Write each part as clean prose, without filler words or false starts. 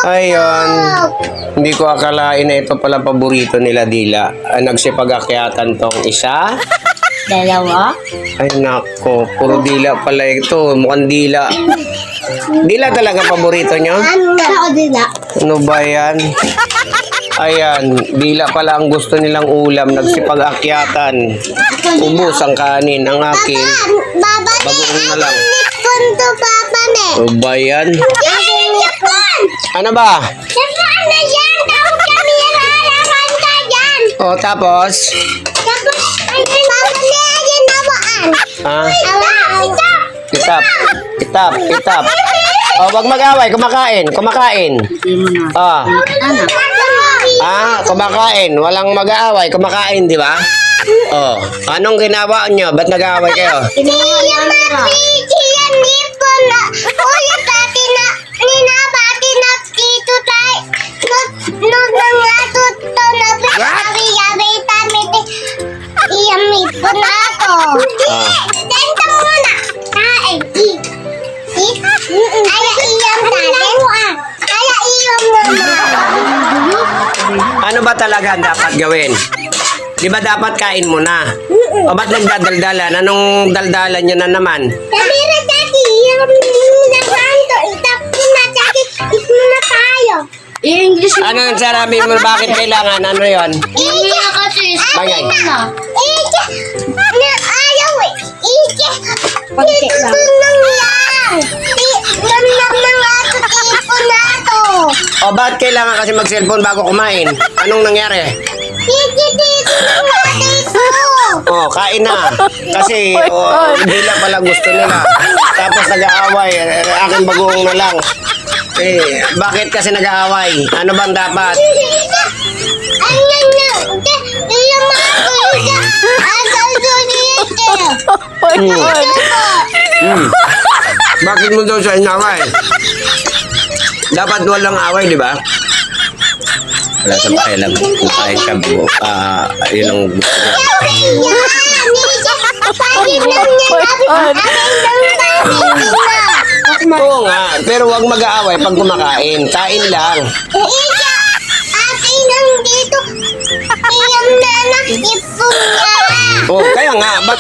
Ayun. Hindi ko akalain na ito pala paborito nila Dila. Nagsipag-akyatan tong isa. Dalawa? Ay nako, puro Dila pala ito. Mukhang Dila. Dila talaga paborito nyo? Ako dila. Ano ba yan? Ayan, Dila pala ang gusto nilang ulam. Nagsipag-akyatan. Ubus ang kanin. Ang akin, Baba ni, bagoong na lang. nipon to papa ni. Ano ba yan? Nipon! Ano ba? Nipon na yan! Tawag kami nalalaman ka dyan! O, tapos? Tapos, papa ni, ayan nawaan. Ah, Stop! itap. Itap, itap. O, wag mag-away. Kumakain. Kumakain. Ah, kumakain. Walang mag-aaway. Kumakain, di ba? Oh, anong ginawa nyo? Ba't nag-aaway kayo? Ano ba talaga ang dapat gawin? Di ba dapat kain mo na? O ba't nagdadaldalan? Anong daldalan nyo na naman? English Ano yung sarabi mo? Bakit kailangan? Ano yon? kasi Bagay. O ba't kailangan kasi mag-cellphone bago kumain? Anong nangyari? Oh, kain na. Kasi Dila pala gusto nila. Tapos nag-aaway. Akin bagoong na lang. Eh, bakit kasi nag-aaway? Ano bang dapat? Bakit mo daw siya inaway? Dapat walang away, di ba? Wala sa pakialam. Kung kain ka, yun ang gusto niya. Oo nga, pero wag mag-aaway pag kumakain. Kain lang. Oh, kaya nga, ba't...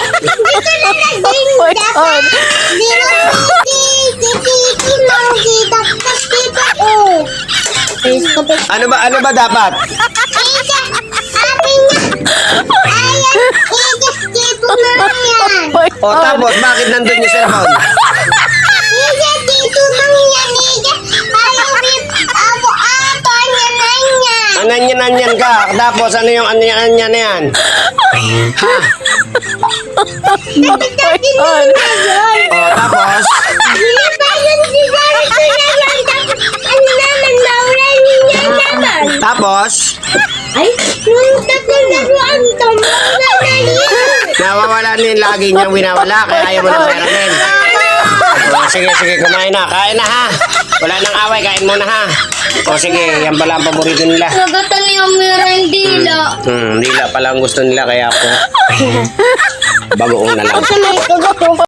Ano ba dapat? O tapos, bakit nandun yung cellphone? Anyan ka. Tapos, ano yung anyan na yan? Ha? O, tapos? Tapos? Ay, nung tatalaruan to, Nawawala din lagi niyang winawala, kaya ayaw mo na pera din. O, sige, kumain na. Kain na ha. Wala nang away, kain muna ha. O sige, yan pala ang paborito nila. nagatan niya merang dila. Dila pala ang gusto nila, kaya ako bagoong na lang.